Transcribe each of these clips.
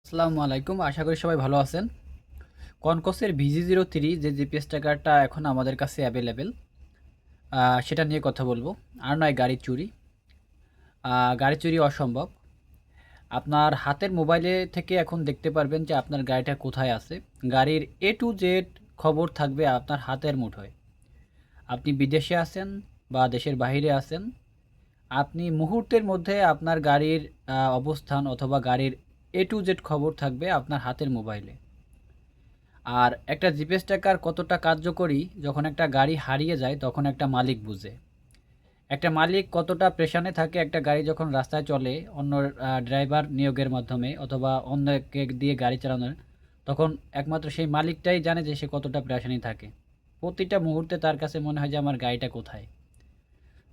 আসসালামু আলাইকুম। আশা করি সবাই ভালো আছেন। কনকসের VG03 যে জিপিএস ট্র্যাকারটা এখন আমাদের কাছে অ্যাভেলেবেল, সেটা নিয়ে কথা বলবো। আর নয় গাড়ি চুরি। গাড়ি চুরি অসম্ভব। আপনার হাতের মোবাইলে থেকে এখন দেখতে পারবেন যে আপনার গাড়িটা কোথায় আছে। গাড়ির A to Z খবর থাকবে আপনার হাতের মুঠোয়। আপনি বিদেশে আছেন বা দেশের বাইরে আছেন, আপনি মুহূর্তের মধ্যে আপনার গাড়ির অবস্থান অথবা গাড়ির A to Z খবর থাকবে আপনার হাতের মোবাইলে। আর একটা জিপিএস ট্র্যাকার কতটা কার্যকরী, যখন একটা গাড়ি হারিয়ে যায় তখন একটা মালিক বুঝে। একটা মালিক কতটা প্রেশানে থাকে একটা গাড়ি যখন রাস্তায় চলে অন্য ড্রাইভার নিয়োগের মাধ্যমে অথবা অন্যকে দিয়ে গাড়ি চালানোর, তখন একমাত্র সেই মালিকটাই জানে যে সে কতটা প্রেশানি থাকে। প্রতিটা মুহূর্তে তার কাছে মনে হয় যে আমার গাড়িটা কোথায়।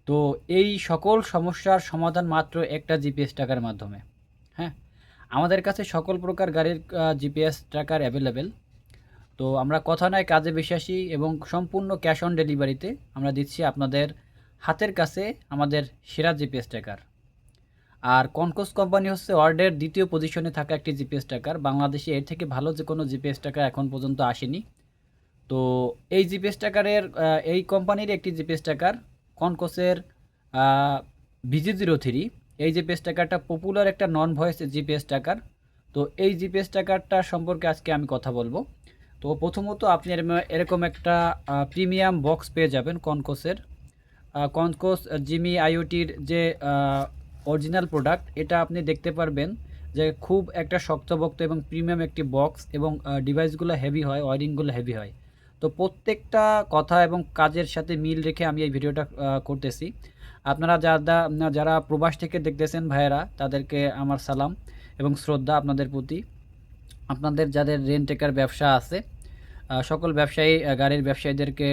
তো এই সকল সমস্যার সমাধান মাত্র একটা জিপিএস ট্র্যাকার মাধ্যমে। হ্যাঁ, আমাদের কাছে সকল প্রকার গাড়ির জিপিএস ট্র্যাকার অ্যাভেলেবেল। তো আমরা কথা নয় কাজে বিশ্বাসী এবং সম্পূর্ণ ক্যাশ অন ডেলিভারিতে আমরা দিচ্ছি আপনাদের হাতের কাছে আমাদের সেরা জিপিএস ট্র্যাকার। আর কনকোস কোম্পানি হচ্ছে ওয়ার্ল্ডের দ্বিতীয় পজিশনে থাকা একটি জিপিএস ট্র্যাকার। বাংলাদেশে এর থেকে ভালো যে কোনো জিপিএস ট্র্যাকার এখন পর্যন্ত আসেনি। তো এই জিপিএস ট্র্যাকারের এই কোম্পানির একটি জিপিএস ট্র্যাকার কনকোসের VG03। এই জিপিএস ট্র্যাকারটা পপুলার একটা নন ভয়েস জিপিএস ট্র্যাকার। তো এই জিপিএস ট্র্যাকারটা সম্পর্কে আজকে আমি কথা বলবো। তো প্রথমত আপনি এরকম একটা প্রিমিয়াম বক্স পেয়ে যাবেন কনকোসের। কনকোস জিমি আইওটির যে অরিজিনাল প্রোডাক্ট, এটা আপনি দেখতে পারবেন যে খুব একটা শক্তপোক্ত এবং প্রিমিয়াম একটি বক্স এবং ডিভাইসগুলো হেভি হয়, ওয়ারিংগুলো হেভি হয়। তো প্রত্যেকটা কথা এবং কাজের সাথে মিল রেখে আমি এই ভিডিওটা করতেছি। আপনারা যারা প্রবাস থেকে দেখতেছেন ভাইয়েরা, তাদেরকে আমার সালাম এবং শ্রদ্ধা আপনাদের প্রতি। আপনাদের যাদের রেন্ট টেকার ব্যবসা আছে, সকল ব্যবসায়ী গাড়ির ব্যবসায়ীদেরকে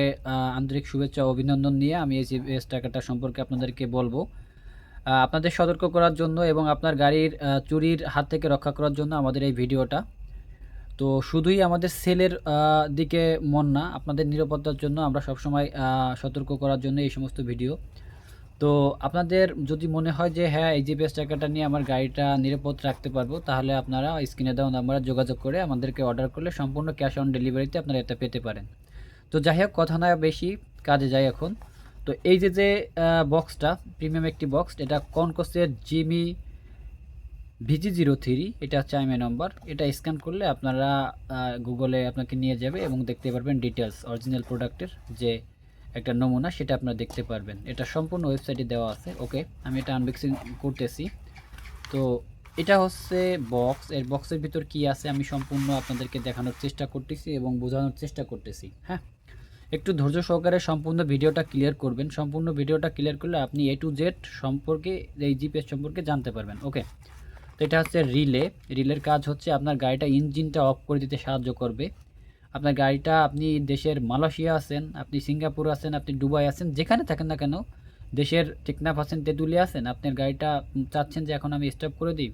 আন্তরিক শুভেচ্ছা ও অভিনন্দন নিয়ে আমি এই জিপিএস ট্র্যাকারটা সম্পর্কে আপনাদেরকে বলবো। আপনাদের সতর্ক করার জন্য এবং আপনার গাড়ির চুরির হাত থেকে রক্ষা করার জন্য আমাদের এই ভিডিওটা। তো শুধুই আমাদের সেলের দিকে মন না, আপনাদের নিরাপত্তার জন্য আমরা সবসময় সতর্ক করার জন্য এই সমস্ত ভিডিও। তো আপনাদের যদি মনে হয় যে হ্যাঁ, এই জিপিএস ট্র্যাকারটা নিয়ে আমার গাড়িটা নিরাপদ রাখতে পারবো, তাহলে আপনারা স্ক্রিনে দেওয়া নাম্বারে যোগাযোগ করে আমাদেরকে অর্ডার করলে সম্পূর্ণ ক্যাশ অন ডেলিভারিতে আপনারা এটা পেতে পারেন। তো যাই হোক, কথা না বেশি, কাজে যাই এখন। তো এই যে বক্সটা প্রিমিয়াম একটি বক্স, এটা কনকোসের জিমি VG03। এটা হচ্ছে আইএমআই নম্বর। এটা স্ক্যান করলে আপনারা গুগলে আপনাকে নিয়ে যাবে এবং দেখতে পারবেন ডিটেলস অরিজিনাল প্রোডাক্টের যে একটা নমুনা, সেটা আপনারা দেখতে পারবেন। এটা সম্পূর্ণ ওয়েবসাইটে দেওয়া আছে। ওকে, আমি এটা আনবক্সিং করতেছি। তো এটা হচ্ছে বক্স। এর বক্সের ভিতর কি আছে আমি সম্পূর্ণ আপনাদেরকে দেখানোর চেষ্টা করতেছি এবং বোঝানোর চেষ্টা করতেছি। হ্যাঁ, একটু ধৈর্য সহকারে সম্পূর্ণ ভিডিওটা ক্লিয়ার করবেন। সম্পূর্ণ ভিডিওটা ক্লিয়ার করলে আপনি A to Z সম্পর্কে, এই জিপিএস সম্পর্কে জানতে পারবেন। ওকে, তো এটা হচ্ছে রিলে। রিলের কাজ হচ্ছে আপনার গাড়িটা ইঞ্জিনটা অফ করে দিতে সাহায্য করবে। আপনার গাড়িটা, আপনি দেশের মালয়েশিয়া আছেন, আপনি সিঙ্গাপুর আছেন, আপনি দুবাই আছেন, যেখানে থাকেন না কেন, দেশের টেকনাফ আছেন, তেঁতুলিয়া আছেন, আপনার গাড়িটা চাচ্ছেন যে এখন আমি স্টপ করে দিই,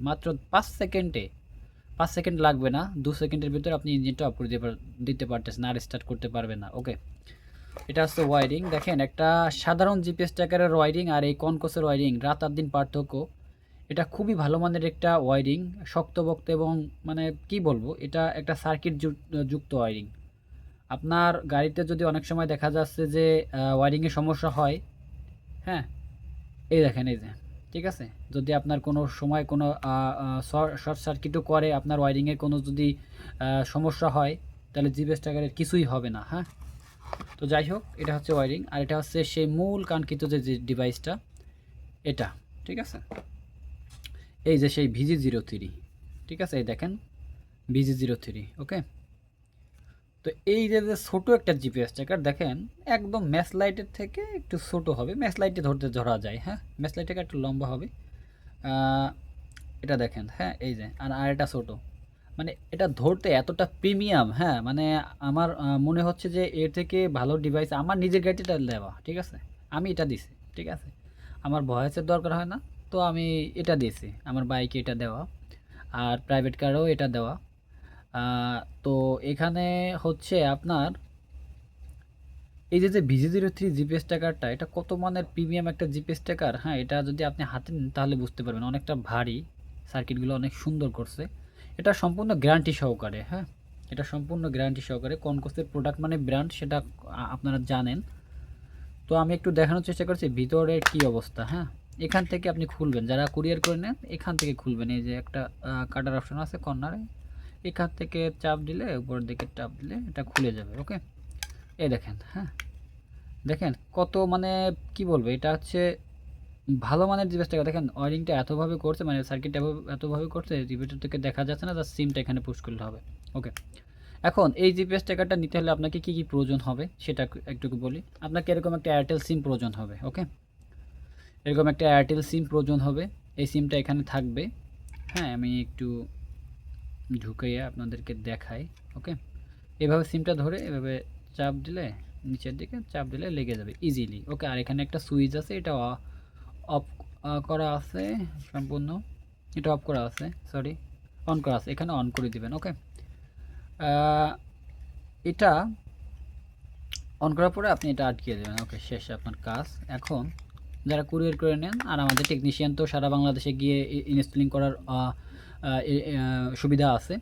মাত্র 5 সেকেন্ডে, 5 সেকেন্ড লাগবে না, 2 সেকেন্ডের ভিতর আপনি ইঞ্জিনটা অফ করে দিতে পারতেছেন, আর স্টার্ট করতে পারবে না। ওকে, এটা হচ্ছে ওয়ারিং। দেখেন, একটা সাধারণ জিপিএস ট্র্যাকারের ওয়ারিং আর এই কনকোসের ওয়ারিং রাত আর দিন পার্থক্য। এটা খুবই ভালো মানের একটা ওয়ারিং, শক্তপোক্ত এবং মানে কি বলবো, এটা একটা সার্কিট যুক্ত ওয়ারিং। আপনার গাড়িতে যদি অনেক সময় দেখা যাচ্ছে যে ওয়ারিংয়ের সমস্যা হয়, হ্যাঁ, এই দেখেন, এই যে, ঠিক আছে, যদি আপনার কোনো সময় কোনো শর্ট সার্কিটও করে, আপনার ওয়ারিংয়ের কোনো যদি সমস্যা হয়, তাহলে জিপিএস ট্র্যাকারের কিছুই হবে না। হ্যাঁ, তো যাই হোক, এটা হচ্ছে ওয়ারিং আর এটা হচ্ছে সেই মূল কাঙ্ক্ষিত যে ডিভাইসটা, এটা, ঠিক আছে। এই যে সেই VG03, ঠিক আছে, এই দেখেন VG03। ওকে, তো এই যে ছোটো একটা জিপিএস ট্র্যাকার দেখেন, একদম ম্যাচ লাইটের থেকে একটু ছোটো হবে, ম্যাচ লাইটে ধরা যায়। হ্যাঁ, ম্যাচ লাইট থেকে একটু লম্বা হবে। এটা দেখেন, হ্যাঁ, এই যে, আর এটা ছোটো, মানে এটা ধরতে এতটা প্রিমিয়াম। হ্যাঁ, মানে আমার মনে হচ্ছে যে এর থেকে ভালো ডিভাইস আমার নিজের গাড়িটা দেওয়া, ঠিক আছে, আমি এটা দিছি, ঠিক আছে, আমার ভয়েসের দরকার হয় না, তো আমি এটা দিয়েছি, আমার বাইকে এটা দেওয়া, আর প্রাইভেট কারেও এটা দেওয়া। তো এখানে হচ্ছে আপনার এই যে VG03 জিপিএস ট্র্যাকারটা, এটা কত মানের প্রিমিয়াম একটা জিপিএস ট্র্যাকার। হ্যাঁ, এটা যদি আপনি হাতে নেন তাহলে বুঝতে পারবেন, অনেকটা ভারী, সার্কিটগুলো অনেক সুন্দর করছে। এটা সম্পূর্ণ গ্যারান্টি সহকারে, হ্যাঁ, এটা সম্পূর্ণ গ্যারান্টি সহকারে। কনকসের প্রোডাক্ট মানে ব্র্যান্ড, সেটা আপনারা জানেন। তো আমি একটু দেখানোর চেষ্টা করছি ভিতরের কি অবস্থা। হ্যাঁ, এখান থেকে আপনি খুলবেন, যারা কুরিয়ার করে নেন এখান থেকে খুলবেন। এই যে একটা কাটার অপশন আছে কর্নারে, এখান থেকে চাপ দিলে, উপরের দিকে চাপ দিলে এটা খুলে যাবে। ওকে, এই দেখেন, হ্যাঁ দেখেন কত মানে কি বলবো, এটা হচ্ছে ভালো মানের জিপিএস টাকা। দেখেন ওয়ারিংটা এতভাবে করছে, মানে সার্কিটটা এতভাবে করছে, জিপিএস থেকে দেখা যাচ্ছে না, তার সিমটা এখানে পুশ করলে হবে। ওকে, এখন এই জিপিএস ট্র্যাকারটা নিতে হলে আপনাকে কি কি প্রয়োজন হবে সেটা একটু বলি। আপনাকে এরকম একটা এয়ারটেল সিম প্রয়োজন হবে। ওকে, এরকম একটা এয়ারটেল সিম প্রয়োজন হবে। এই সিমটা এখানে থাকবে। হ্যাঁ, আমি একটু ঢুকাইয়া আপনাদেরকে দেখাই। ওকে, এভাবে সিমটা ধরে এভাবে চাপ দিলে, নিচের দিকে চাপ দিলে লেগে যাবে ইজিলি। ওকে, আর এখানে একটা সুইচ আছে, এটা অফ করা আছে সম্পূর্ণ, এটা অফ করা আছে, সরি অন করা আছে, এখানে অন করে দিবেন। ওকে, এটা অন করার পরে আপনি এটা আটকিয়ে দেবেন। ওকে, শেষ আপনার কাজ। এখন যারা কুরিয়ার করে নেন, আর আমাদের টেকনিশিয়ান তো সারা বাংলাদেশে গিয়ে ইনস্টলিং করার সুবিধা আছে।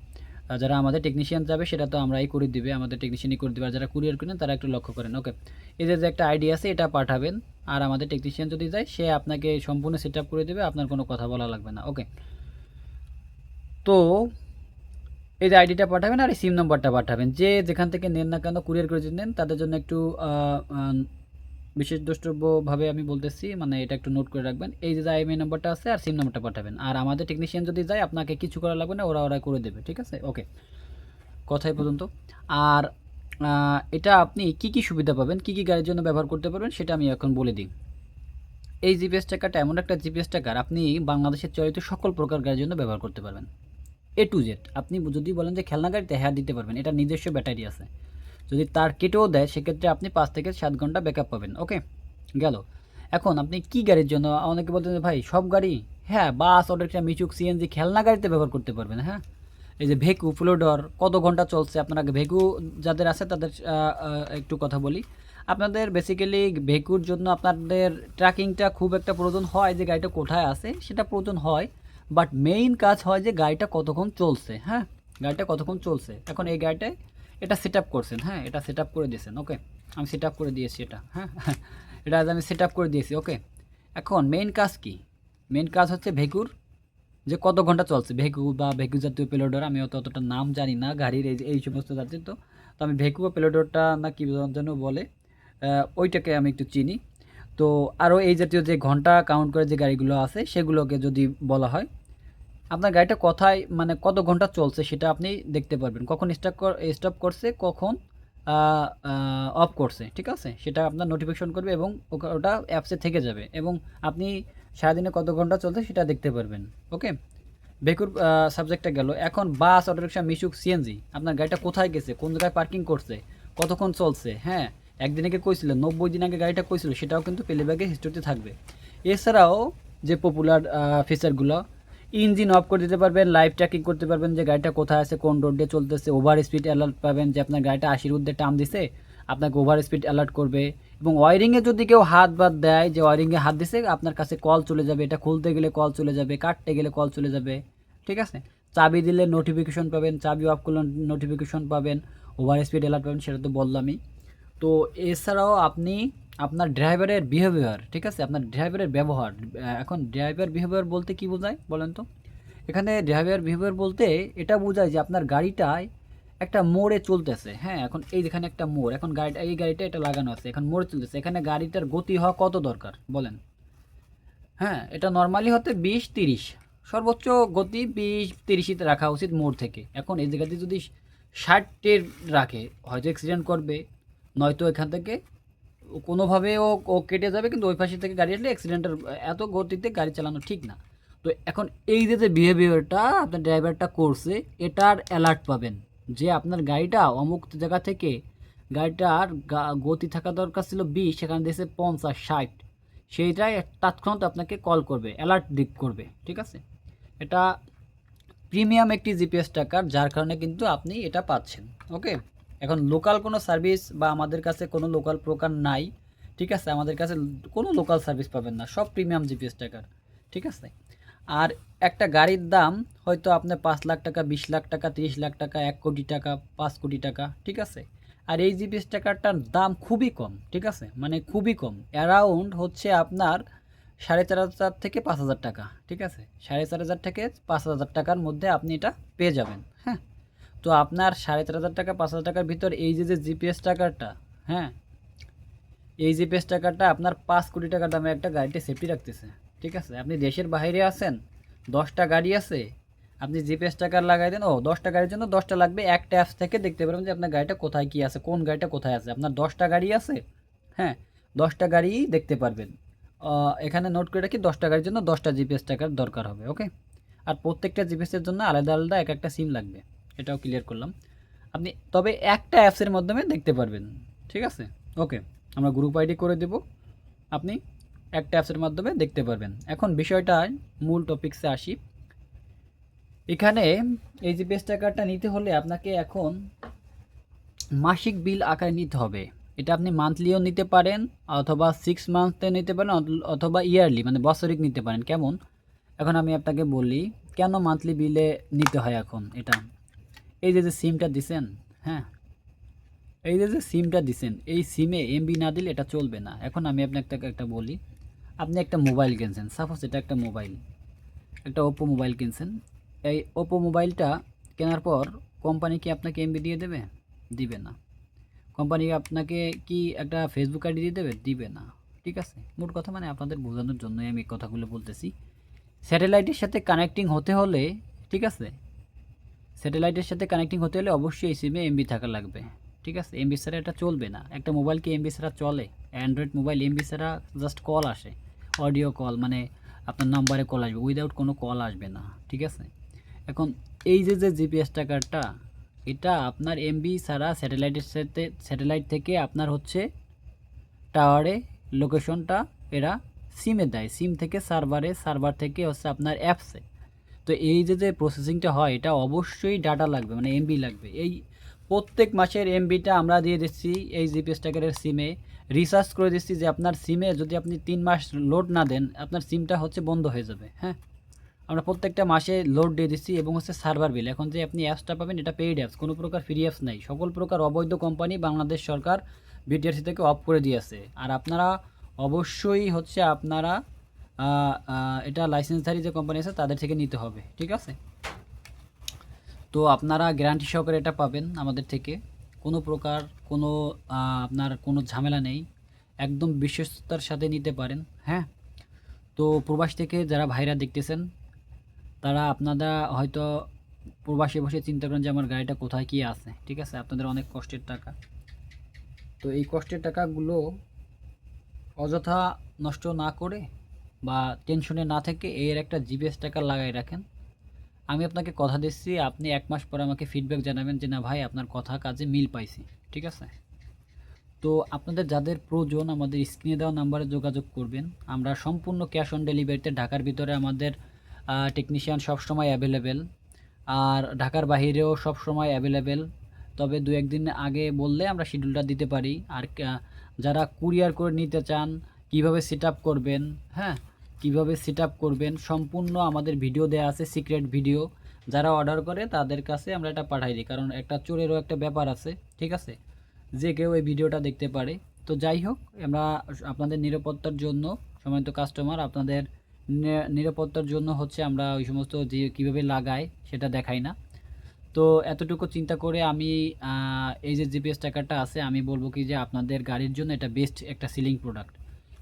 যারা আমাদের টেকনিশিয়ান যাবে সেটা তো আমরাই করে দিবে, আমাদের টেকনিশিয়ানই করে দিবে। আর যারা কুরিয়ার করেন তারা একটু লক্ষ্য করেন। ওকে, এই যে একটা আইডি আছে এটা পাঠাবেন, আর আমাদের টেকনিশিয়ান যদি যায় সে আপনাকে সম্পূর্ণ সেট আপ করে দেবে, আপনার কোনো কথা বলা লাগবে না। ওকে, তো এই যে আইডিটা পাঠাবেন আর এই সিম নাম্বারটা পাঠাবেন। যে যেখান থেকে নেন না কেন, কুরিয়ার করে যদি নেন তাদের জন্য একটু বিশেষ দ্রষ্টব্যভাবে আমি বলতেছি, মানে এটা একটু নোট করে রাখবেন। এই যে আইএমআই নাম্বারটা আছে আর সিম নাম্বারটা পাঠাবেন, আর আমাদের টেকনিশিয়ান যদি যায় আপনাকে কিছু করা লাগবে না, ওরা করে দেবে। ঠিক আছে, ওকে, কথাই পর্যন্ত। আর এটা আপনি কি কি সুবিধা পাবেন, কি কি গাড়ির জন্য ব্যবহার করতে পারবেন সেটা আমি এখন বলে দিই। এই জিপিএস ট্র্যাকারটা এমন একটা জিপিএস ট্র্যাকার, আপনি বাংলাদেশের চলিত সকল প্রকার গাড়ির জন্য ব্যবহার করতে পারবেন, এ টু জেড। আপনি যদি বলেন যে খেলনা গাড়িতে, হ্যাঁ দিতে পারবেন, এটা নিজস্ব ব্যাটারি আছে। যদি তার কেটেও দেয় সেক্ষেত্রে আপনি 5 থেকে 7 ঘন্টা ব্যাকআপ পাবেন। ওকে, গেল। এখন আপনি কি গাড়ির জন্য, অনেকে বলতেন যে ভাই সব গাড়ি, হ্যাঁ বাস, অটোরিকশা, মিশুক, সিএনজি, খেলনা গাড়িতে ব্যবহার করতে পারবেন। হ্যাঁ, এই যে ভেকু, ফ্লোডর কত ঘন্টা চলছে, আপনারা ভেকু যাদের আছে তাদের একটু কথা বলি। আপনাদের বেসিক্যালি ভেকুর জন্য আপনাদের ট্র্যাকিংটা খুব একটা প্রয়োজন হয়, যে গাড়িটা কোথায় আছে সেটা প্রয়োজন হয়, বাট মেইন কাজ হয় যে গাড়িটা কতক্ষণ চলছে। হ্যাঁ, গাড়িটা কতক্ষণ চলছে। এখন এই গাড়িটায় এটা সেট আপ করছেন, হ্যাঁ এটা সেট আপ করে দিয়েছেন। ওকে, আমি সেট আপ করে দিয়েছি এটা। হ্যাঁ এটা আজ আমি সেট আপ করে দিয়েছি। ওকে, এখন মেইন কাজ কি? মেইন কাজ হচ্ছে ভেকুর, যে কত ঘন্টা চলছে। ভেকু বা ভেকু জাতীয় পেলোডর, আমি অতটা নাম জানি না গাড়ির এই সমস্ত জাতীয়, তো আমি ভেকু বা পেলোডরটা না কি যেন বলে, ওইটাকে আমি একটু চিনি। তো আরও এই জাতীয় যে ঘন্টা কাউন্ট করে যে গাড়িগুলো আছে সেগুলোকে যদি বলা হয়, আপনার গাড়িটা কোথায় মানে কত ঘন্টা চলছে সেটা আপনি দেখতে পারবেন, কখন স্টপ করছে, কখন অফ করছে। ঠিক আছে, সেটা আপনার নোটিফিকেশন করবে এবং ওটা অ্যাপসে থেকে যাবে, এবং আপনি সারাদিনে কত ঘন্টা চলছে সেটা দেখতে পারবেন। ওকে, বেকুর সাবজেক্টটা গেল। এখন বাস, অটোরিকশা, মিশুক, সিএনজি, আপনার গাড়িটা কোথায় গেছে, কোন জায়গায় পার্কিং করছে, কতক্ষণ চলছে। হ্যাঁ, একদিন আগে কইছিল, 90 দিন আগে গাড়িটা কইছিল, সেটাও কিন্তু প্লেব্যাকে হিস্টোরিতে থাকবে। এছাড়াও যে পপুলার ফিচারগুলো, ইঞ্জিন অফ করে দিতে পারবেন, লাইভ ট্র্যাকিং করতে পারবেন যে গাড়িটা কোথায় আছে, কোন রোড দিয়ে চলতেছে। ওভার স্পিড অ্যালার্ট পাবেন, যে আপনার গাড়িটা 80-র ঊর্ধ্বে টার্ন দিছে, আপনাকে ওভার স্পিড অ্যালার্ট করবে। এবং ওয়ারিংয়ে যদি কেউ হাত বাদ দেয়, যে ওয়ারিংয়ে হাত দিছে, আপনার কাছে কল চলে যাবে, এটা খুলতে গেলে কল চলে যাবে, কাটতে গেলে কল চলে যাবে। ঠিক আছে, চাবি দিলে নোটিফিকেশন পাবেন, চাবি অফ করলে নোটিফিকেশন পাবেন, ওভার স্পিড অ্যালার্ট পাবেন, সেটা তো বললামই। তো এছাড়াও আপনি আপনার ড্রাইভারের বিহেভিয়ার, ঠিক আছে, আপনার ড্রাইভারের ব্যবহার। এখন ড্রাইভার বিহেভিয়ার বলতে কি বোঝায় বলেন তো? এখানে ড্রাইভার বিহেভিয়ার বলতে এটা বোঝায় যে আপনার গাড়িটায় একটা মোড়ে চলতেছে। হ্যাঁ, এখন এই যেখানে একটা মোড়, এখন এই গাড়িটা এটা লাগানো আছে, এখন মোড়ে চলতেছে, এখানে গাড়িটার গতি হওয়া কত দরকার বলেন? হ্যাঁ, এটা নর্মালি হতে 20-30, সর্বোচ্চ গতি 20-30-তে রাখা উচিত মোড় থেকে। এখন এই জায়গাতে যদি 60-এর রাখে, হয়তো অ্যাক্সিডেন্ট করবে, নয়তো এখান থেকে কোনোভাবে ও কেটে যাবে, কিন্তু ওই পাশে থেকে গাড়ি আসলে অ্যাক্সিডেন্টের, এত গতিতে গাড়ি চালানো ঠিক না। তো এখন এই যে বিহেভিয়ারটা আপনার ড্রাইভারটা করছে, এটার অ্যালার্ট পাবেন যে আপনার গাড়িটা অমুক জায়গা থেকে, গাড়িটার গতি থাকা দরকার ছিল 20, সেখানে দিয়েছে 50-60, সেইটাই তৎক্ষণাৎ আপনাকে কল করবে, অ্যালার্ট করবে। ঠিক আছে, এটা প্রিমিয়াম একটি জিপিএস ট্র্যাকার, যার কারণে কিন্তু আপনি এটা পাচ্ছেন। ওকে, এখন লোকাল কোনো সার্ভিস বা আমাদের কাছে কোনো লোকাল প্রকার নাই। ঠিক আছে, আমাদের কাছে কোনো লোকাল সার্ভিস পাবেন না, সব প্রিমিয়াম জিপিএস ট্র্যাকার। ঠিক আছে, আর একটা গাড়ির দাম হয়তো আপনার 5 লাখ টাকা, 20 লাখ টাকা, 30 লাখ টাকা, 1 কোটি টাকা, 5 কোটি টাকা, ঠিক আছে? আর এই জিপিএস ট্র্যাকারটার দাম খুবই কম, ঠিক আছে? মানে খুবই কম, অ্যারাউন্ড হচ্ছে আপনার 4,500 থেকে 5,000 টাকা, ঠিক আছে? 4,500 থেকে 5,000 টাকার মধ্যে আপনি এটা পেয়ে যাবেন, হ্যাঁ? তো আপনার 4,500 টাকা 5,000 টাকার ভিতর এই যে জিপিএস ট্র্যাকারটা, হ্যাঁ, এই জিপিএস ট্র্যাকারটা আপনার 5 কোটি টাকা দামে একটা গাড়িতে সেফটি রাখতেছে, ঠিক আছে? আপনি দেশের বাইরে আছেন, 10টা গাড়ি আছে, আপনি জিপিএস ট্র্যাকার লাগাই দেন, 10টা গাড়ির জন্য 10টা লাগবে, একটা অ্যাপস থেকে দেখতে পারবেন যে আপনার গাড়িটা কোথায় কী আছে, কোন গাড়িটা কোথায় আছে। আপনার 10টা গাড়ি আছে, হ্যাঁ, 10টা গাড়িই দেখতে পারবেন। এখানে নোট করে রাখি, 10টা গাড়ির জন্য 10টা জিপিএস ট্র্যাকার দরকার হবে, ওকে? আর প্রত্যেকটা জিপিএসের জন্য আলাদা আলাদা একটা সিম লাগবে, এটাও ক্লিয়ার করলাম। আপনি তবে একটা অ্যাপসের মাধ্যমে দেখতে পারবেন, ঠিক আছে? ওকে, আমরা গ্রুপ আইডি করে দেব, আপনি একটা অ্যাপসের মাধ্যমে দেখতে পারবেন। এখন বিষয়টায় মূল টপিকসে আসি। এখানে এই জিপিএস ট্র্যাকারটা নিতে হলে আপনাকে এখন মাসিক বিল আকারে নিতে হবে। এটা আপনি মান্থলিও নিতে পারেন, অথবা 6 মান্থে নিতে পারেন, অথবা ইয়ারলি মানে বছরিক নিতে পারেন। কেমন? এখন আমি আপনাকে বলি কেন মান্থলি বিলে নিতে হয় এখন এটা। এই যে সিমটা দিছেন, হ্যাঁ, এই যে সিমটা দিছেন, এই সিমে এমবি না দিলে এটা চলবে না। এখন আমি আপনাকে একটা বলি, আপনি একটা মোবাইল কিনছেন, সাপোজ এটা একটা মোবাইল, একটা ওপো মোবাইল কিনছেন। এই ওপো মোবাইলটা কেনার পর কোম্পানি কি আপনাকে এমবি দিয়ে দেবে? দিবে না। কোম্পানি আপনাকে কি একটা ফেসবুক আইডি দিয়ে দেবে? দিবে না, ঠিক আছে? মোট কথা মানে আপনাদের বোঝানোর জন্যই আমি কথাগুলো বলতেছি। স্যাটেলাইটের সাথে কানেক্টিং হতে হলে, ঠিক আছে, স্যাটেলাইটের সাথে কানেক্টিং হতে হলে অবশ্যই এই সিমে এমবি থাকা লাগবে, ঠিক আছে? এমবি ছাড়া এটা চলবে না। একটা মোবাইল কি এমবি ছাড়া চলে? অ্যান্ড্রয়েড মোবাইল এমবি ছাড়া জাস্ট কল আসে, অডিও কল, মানে আপনার নাম্বারে কল আসবে, উইদাউট কোনো কল আসবে না, ঠিক আছে? এখন এই যে জিপিএস ট্র্যাকারটা, এটা আপনার এমবি ছাড়া স্যাটেলাইটের সাথে, স্যাটেলাইট থেকে আপনার হচ্ছে টাওয়ারে লোকেশনটা এরা সিমে দেয়, সিম থেকে সার্ভারে, সার্ভার থেকে হচ্ছে আপনার অ্যাপসে। তো এই যে প্রসেসিংটা হয়, এটা অবশ্যই ডাটা লাগবে, মানে এমবি লাগবে। এই প্রত্যেক মাসের এমবিটা আমরা দিয়ে দিচ্ছি এই জিপিএস ট্র্যাকারের সিমে, রিসার্চ করে দিচ্ছি যে আপনার সিমে যদি আপনি 3 মাস লোড না দেন, আপনার সিমটা হচ্ছে বন্ধ হয়ে যাবে, হ্যাঁ? আমরা প্রত্যেকটা মাসে লোড দিয়ে দিচ্ছি। এবং হচ্ছে সার্ভার বিল, এখন যে আপনি অ্যাপসটা পাবেন এটা পেইড অ্যাপস, কোনো প্রকার ফ্রি অ্যাপস নাই। সকল প্রকার অবৈধ কোম্পানি বাংলাদেশ সরকার বিটিআরসি থেকে অফ করে দিয়েছে। আর আপনারা অবশ্যই হচ্ছে আপনারা এটা লাইসেন্সধারী যে কোম্পানি আছে তাদের থেকে নিতে হবে, ঠিক আছে? তো আপনারা গ্যারান্টি সহকারে এটা পাবেন আমাদের থেকে, কোনো প্রকার কোনো আপনার কোনো ঝামেলা নেই, একদম বিশ্বস্ততার সাথে নিতে পারেন, হ্যাঁ? তো প্রবাস থেকে যারা ভাইরা দেখতেছেন, তারা আপনারা হয়তো প্রবাসে বসে চিন্তা করেন যে আমার গাড়িটা কোথায় কী আছে, ঠিক আছে? আপনাদের অনেক কষ্টের টাকা, তো এই কষ্টের টাকাগুলো অযথা নষ্ট না করে বা টেনশনে না থেকে এর একটা জিপিএস ট্র্যাকার লাগাই রাখেন। আমি আপনাকে কথা দিচ্ছি, আপনি 1 মাস পর আমাকে ফিডব্যাক জানাবেন যে না ভাই আপনার কথা কাজে মিল পাইছি, ঠিক আছে? তো আপনাদের যাদের প্রয়োজন আমাদের স্ক্রিনে দেওয়া নাম্বারে যোগাযোগ করবেন। আমরা সম্পূর্ণ ক্যাশ অন ডেলিভারিতে, ঢাকার ভিতরে আমাদের টেকনিশিয়ান সবসময় অ্যাভেলেবেল, আর ঢাকার বাইরেও সবসময় অ্যাভেলেবেল। তবে 2-1 দিন আগে বললে আমরা শিডিউলটা দিতে পারি। আর যারা কুরিয়ার করে নিতে চান, কিভাবে সেট আপ করবেন, হ্যাঁ, কিভাবে সেট আপ করবেন সম্পূর্ণ আমাদের ভিডিও দেওয়া আছে, সিক্রেট ভিডিও। যারা অর্ডার করে তাদের কাছে আমরা এটা পাঠাই দিই, কারণ একটা চোরেরও একটা ব্যাপার আছে, ঠিক আছে? যে কেউ এই ভিডিওটা দেখতে পারে। তো যাই হোক, আমরা আপনাদের নিরাপত্তার জন্য, সম্মানিত কাস্টমার, আপনাদের নিরাপত্তার জন্য হচ্ছে আমরা ওই সমস্ত যে কীভাবে লাগায় সেটা দেখাই না। তো এতটুকু চিন্তা করে আমি এই যে জিপিএস ট্র্যাকারটা আছে, আমি বলবো কি যে আপনাদের গাড়ির জন্য এটা বেস্ট একটা সিলিং প্রোডাক্ট।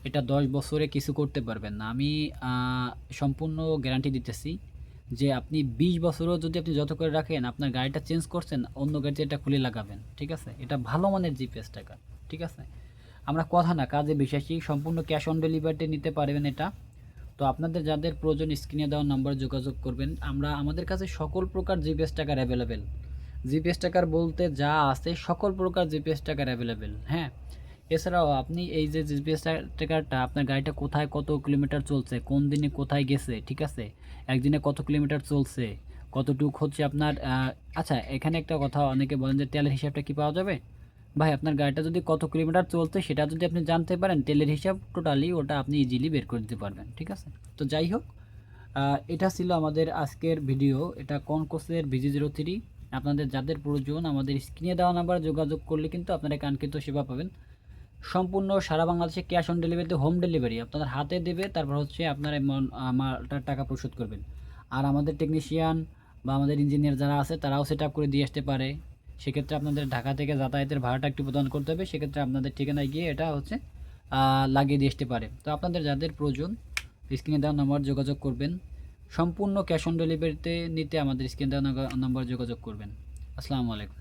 এটা 10 বছরে কিছু করতে পারবেন না। আমি সম্পূর্ণ গ্যারান্টি দিতেছি যে আপনি 20 বছরও যদি আপনি যত করে রাখেন, আপনার গাড়িটা চেঞ্জ করছেন, অন্য গাড়িতে এটা খুলে লাগাবেন, ঠিক আছে? এটা ভালো মানের জিপিএস ট্র্যাকার, ঠিক আছে? আমরা কথা না কাজে বিশ্বাসী, সম্পূর্ণ ক্যাশ অন ডেলিভারিতে নিতে পারবেন এটা। তো আপনাদের যাদের প্রয়োজন স্ক্রিনে দেওয়া নাম্বার যোগাযোগ করবেন। আমাদের কাছে সকল প্রকার GPS tracker available. GPS tracker বলতে যা আছে সকল প্রকার জিপিএস ট্র্যাকার অ্যাভেলেবেল, হ্যাঁ? এছাড়াও আপনি এই যে জিপিএস ট্র্যাকারটা, আপনার গাড়িটা কোথায় কত কিলোমিটার চলছে, কোন দিনে কোথায় গেছে, ঠিক আছে, একদিনে কত কিলোমিটার চলছে, কতটুক হচ্ছে আপনার আচ্ছা, এখানে একটা কথা, অনেকে বলেন যে তেলের হিসাবটা কি পাওয়া যাবে? ভাই আপনার গাড়িটা যদি কত কিলোমিটার চলছে সেটা যদি আপনি জানতে পারেন, তেলের হিসাব টোটালি ওটা আপনি ইজিলি বের করে দিতে পারবেন, ঠিক আছে? তো যাই হোক, এটা ছিল আমাদের আজকের ভিডিও। এটা কনকোসের VG03। আপনাদের যাদের প্রয়োজন আমাদের স্ক্রিনে দেওয়া নাম্বারে যোগাযোগ করলে কিন্তু আপনারা কাঙ্ক্ষিত সেবা পাবেন। সম্পূর্ণ সারা বাংলাদেশে ক্যাশ অন ডেলিভারিতে, হোম ডেলিভারি আপনাদের হাতে দেবে, তারপর হচ্ছে আপনারা আমারটার টাকা পরিশোধ করবেন। আর আমাদের টেকনিশিয়ান বা আমাদের ইঞ্জিনিয়ার যারা আছে তারাও সেট আপ করে দিয়ে আসতে পারে। সেক্ষেত্রে আপনাদের ঢাকা থেকে যাতায়াতের ভাড়াটা একটু প্রদান করতে হবে। সেক্ষেত্রে আপনাদের ঠিকানায় গিয়ে এটা হচ্ছে লাগিয়ে দিয়ে আসতে পারে। তো আপনাদের যাদের প্রয়োজন স্ক্রিনে দেওয়া নাম্বার যোগাযোগ করবেন। সম্পূর্ণ ক্যাশ অন ডেলিভারিতে নিতে আমাদের স্ক্রিনে দেওয়া নাম্বার যোগাযোগ করবেন। আসসালামু আলাইকুম।